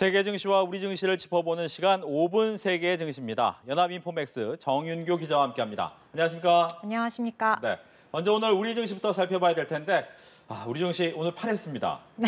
세계 증시와 우리 증시를 짚어보는 시간 5분 세계 증시입니다. 연합인포맥스 정윤교 기자와 함께합니다. 안녕하십니까? 안녕하십니까? 네. 먼저 오늘 우리 증시부터 살펴봐야 될 텐데 우리 증시 오늘 파랬습니다. 네,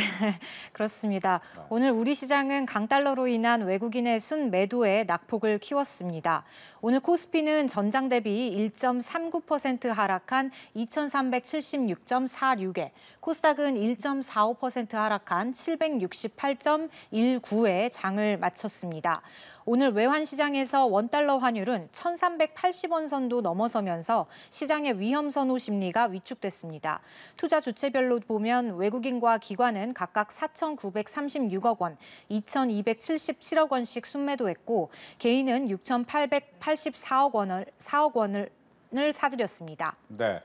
그렇습니다. 오늘 우리 시장은 강달러로 인한 외국인의 순매도에 낙폭을 키웠습니다. 오늘 코스피는 전장 대비 1.39% 하락한 2,376.46에, 코스닥은 1.45% 하락한 768.19에 장을 마쳤습니다. 오늘 외환시장에서 원달러 환율은 1,380원 선도 넘어서면서 시장의 위험선호 심리가 위축됐습니다. 투자 주체별로 보면 외국인과 기관은 각각 4,936억 원, 2,277억 원씩 순매도했고 개인은 6,884억 원을 사들였습니다. 네.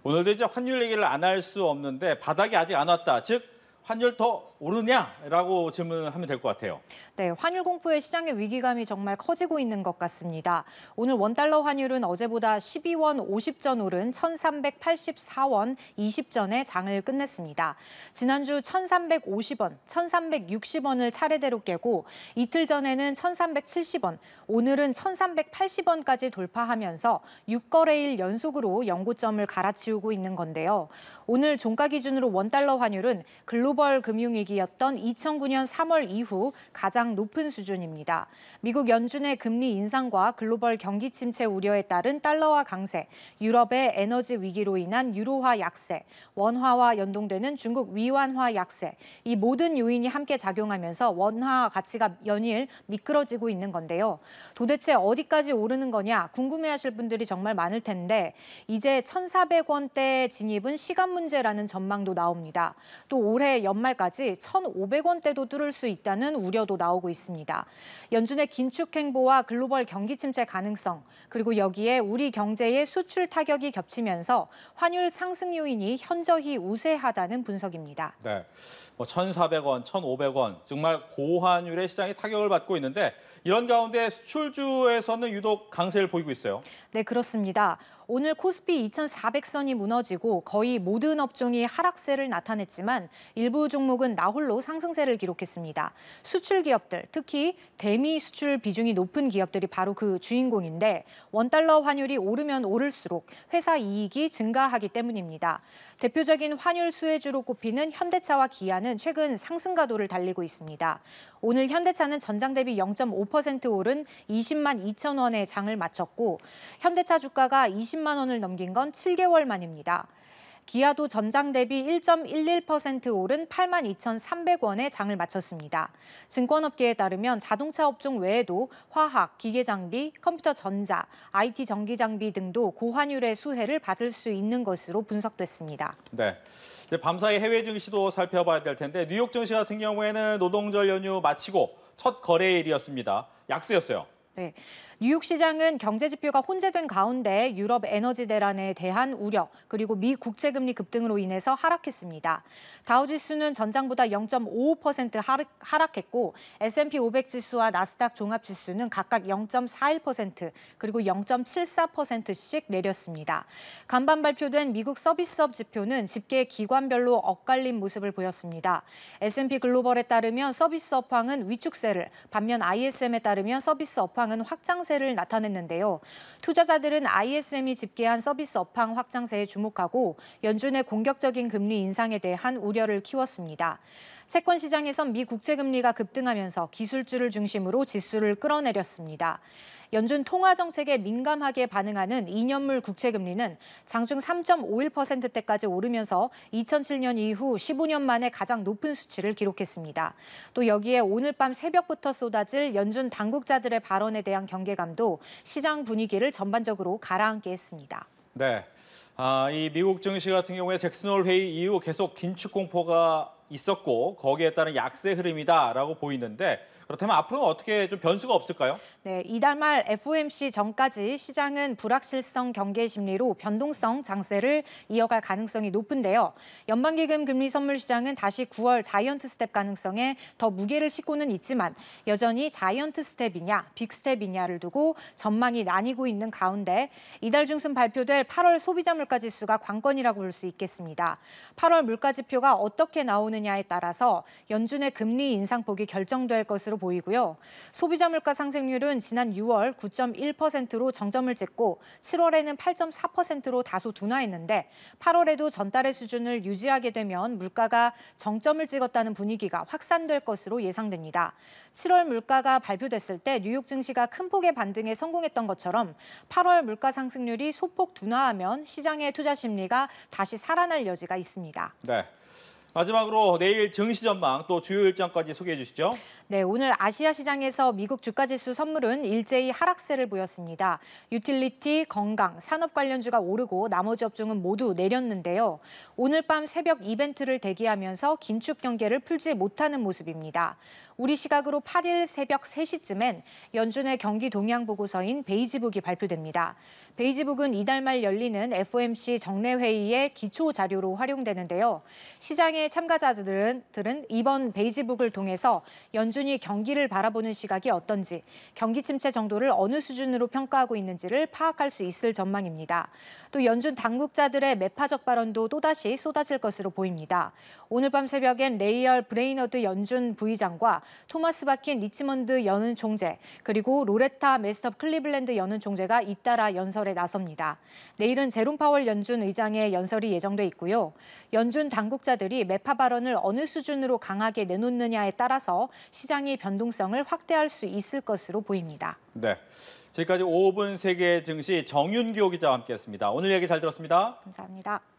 오늘도 이제 환율 얘기를 안 할 수 없는데 바닥이 아직 안 왔다. 즉 환율 더 오르냐라고 질문을 하면 될 것 같아요. 네, 환율 공포에 시장의 위기감이 정말 커지고 있는 것 같습니다. 오늘 원달러 환율은 어제보다 12원 50전 오른 1,384원 20전에 장을 끝냈습니다. 지난주 1,350원, 1,360원을 차례대로 깨고 이틀 전에는 1,370원, 오늘은 1,380원까지 돌파하면서 6거래일 연속으로 연고점을 갈아치우고 있는 건데요. 오늘 종가 기준으로 원달러 환율은 글로벌 금융위기였던 2009년 3월 이후 가장 높은 수준입니다. 미국 연준의 금리 인상과 글로벌 경기 침체 우려에 따른 달러화 강세, 유럽의 에너지 위기로 인한 유로화 약세, 원화와 연동되는 중국 위완화 약세, 이 모든 요인이 함께 작용하면서 원화 가치가 연일 미끄러지고 있는 건데요. 도대체 어디까지 오르는 거냐 궁금해하실 분들이 정말 많을 텐데 이제 1,400원대 진입은 시간 문제라는 전망도 나옵니다. 또 올해 연말까지 1,500원대도 뚫을 수 있다는 우려도 나오고 있습니다. 연준의 긴축 행보와 글로벌 경기 침체 가능성, 그리고 여기에 우리 경제의 수출 타격이 겹치면서 환율 상승 요인이 현저히 우세하다는 분석입니다. 네. 1,400원, 1,500원 정말 고환율의 시장이 타격을 받고 있는데 이런 가운데 수출주에서는 유독 강세를 보이고 있어요. 네, 그렇습니다. 오늘 코스피 2,400선이 무너지고 거의 모든 업종이 하락세를 나타냈지만 일부 종목은 나홀로 상승세를 기록했습니다. 수출 기업들, 특히 대미 수출 비중이 높은 기업들이 바로 그 주인공인데 원달러 환율이 오르면 오를수록 회사 이익이 증가하기 때문입니다. 대표적인 환율 수혜주로 꼽히는 현대차와 기아는 최근 상승 가도를 달리고 있습니다. 오늘 현대차는 전장 대비 0.5% 오른 20만 2천 원의 장을 마쳤고 현대차 주가가 20만 원을 넘긴 건 7개월 만입니다. 기아도 전장 대비 1.11% 오른 8만 2,300원에 장을 마쳤습니다. 증권업계에 따르면 자동차 업종 외에도 화학, 기계장비, 컴퓨터 전자, IT 전기장비 등도 고환율의 수혜를 받을 수 있는 것으로 분석됐습니다. 네. 밤사이 해외 증시도 살펴봐야 될 텐데 뉴욕 증시 같은 경우에는 노동절 연휴 마치고 첫 거래일이었습니다. 약세였어요. 네. 뉴욕 시장은 경제 지표가 혼재된 가운데 유럽 에너지 대란에 대한 우려, 그리고 미 국채금리 급등으로 인해서 하락했습니다. 다우지수는 전장보다 0.55% 하락했고 S&P 500 지수와 나스닥 종합지수는 각각 0.41%, 그리고 0.74%씩 내렸습니다. 간밤 발표된 미국 서비스업 지표는 집계 기관별로 엇갈린 모습을 보였습니다. S&P 글로벌에 따르면 서비스 업황은 위축세를, 반면 ISM에 따르면 서비스 업황은 확장세를 나타냈는데요. 투자자들은 ISM이 집계한 서비스 업황 확장세에 주목하고 연준의 공격적인 금리 인상에 대한 우려를 키웠습니다. 채권 시장에선 미 국채금리가 급등하면서 기술주를 중심으로 지수를 끌어내렸습니다. 연준 통화 정책에 민감하게 반응하는 2년물 국채금리는 장중 3.51%대까지 오르면서 2007년 이후 15년 만에 가장 높은 수치를 기록했습니다. 또 여기에 오늘 밤 새벽부터 쏟아질 연준 당국자들의 발언에 대한 경계감도 시장 분위기를 전반적으로 가라앉게 했습니다. 네. 이 미국 증시 같은 경우에 잭슨홀 회의 이후 계속 긴축 공포가 있었고 거기에 따른 약세 흐름이다라고 보이는데 그렇다면 앞으로는 어떻게 좀 변수가 없을까요? 네, 이달 말 FOMC 전까지 시장은 불확실성 경계 심리로 변동성 장세를 이어갈 가능성이 높은데요. 연방기금 금리 선물 시장은 다시 9월 자이언트 스텝 가능성에 더 무게를 싣고는 있지만 여전히 자이언트 스텝이냐, 빅 스텝이냐를 두고 전망이 나뉘고 있는 가운데 이달 중순 발표될 8월 소비자 물가 지수가 관건이라고 볼 수 있겠습니다. 8월 물가 지표가 어떻게 나오는 바라보느냐에 따라서 연준의 금리 인상폭이 결정될 것으로 보이고요. 소비자 물가 상승률은 지난 6월 9.1%로 정점을 찍고 7월에는 8.4%로 다소 둔화했는데 8월에도 전달의 수준을 유지하게 되면 물가가 정점을 찍었다는 분위기가 확산될 것으로 예상됩니다. 7월 물가가 발표됐을 때 뉴욕 증시가 큰 폭의 반등에 성공했던 것처럼 8월 물가 상승률이 소폭 둔화하면 시장의 투자 심리가 다시 살아날 여지가 있습니다. 네. 마지막으로 내일 증시 전망 또 주요 일정까지 소개해 주시죠. 네, 오늘 아시아 시장에서 미국 주가지수 선물은 일제히 하락세를 보였습니다. 유틸리티, 건강, 산업 관련주가 오르고 나머지 업종은 모두 내렸는데요. 오늘 밤 새벽 이벤트를 대기하면서 긴축 경계를 풀지 못하는 모습입니다. 우리 시각으로 8일 새벽 3시쯤엔 연준의 경기 동향 보고서인 베이지북이 발표됩니다. 베이지북은 이달 말 열리는 FOMC 정례 회의의 기초 자료로 활용되는데요. 시장의 참가자들은 이번 베이지북을 통해서 연준이 경기를 바라보는 시각이 어떤지, 경기 침체 정도를 어느 수준으로 평가하고 있는지를 파악할 수 있을 전망입니다. 또 연준 당국자들의 매파적 발언도 또다시 쏟아질 것으로 보입니다. 오늘 밤 새벽엔 레이얼 브레이너드 연준 부의장과 토마스 바킨 리치먼드 연은 총재, 그리고 로레타 메스터 클리블랜드 연은 총재가 잇따라 연설에 나섭니다. 내일은 제롬 파월 연준 의장의 연설이 예정돼 있고요. 연준 당국자들이 매파 발언을 어느 수준으로 강하게 내놓느냐에 따라서 시장의 변동성을 확대할 수 있을 것으로 보입니다. 네. 지금까지 5분 세계 증시 정윤교 기자와 함께했습니다. 오늘 얘기 잘 들었습니다. 감사합니다.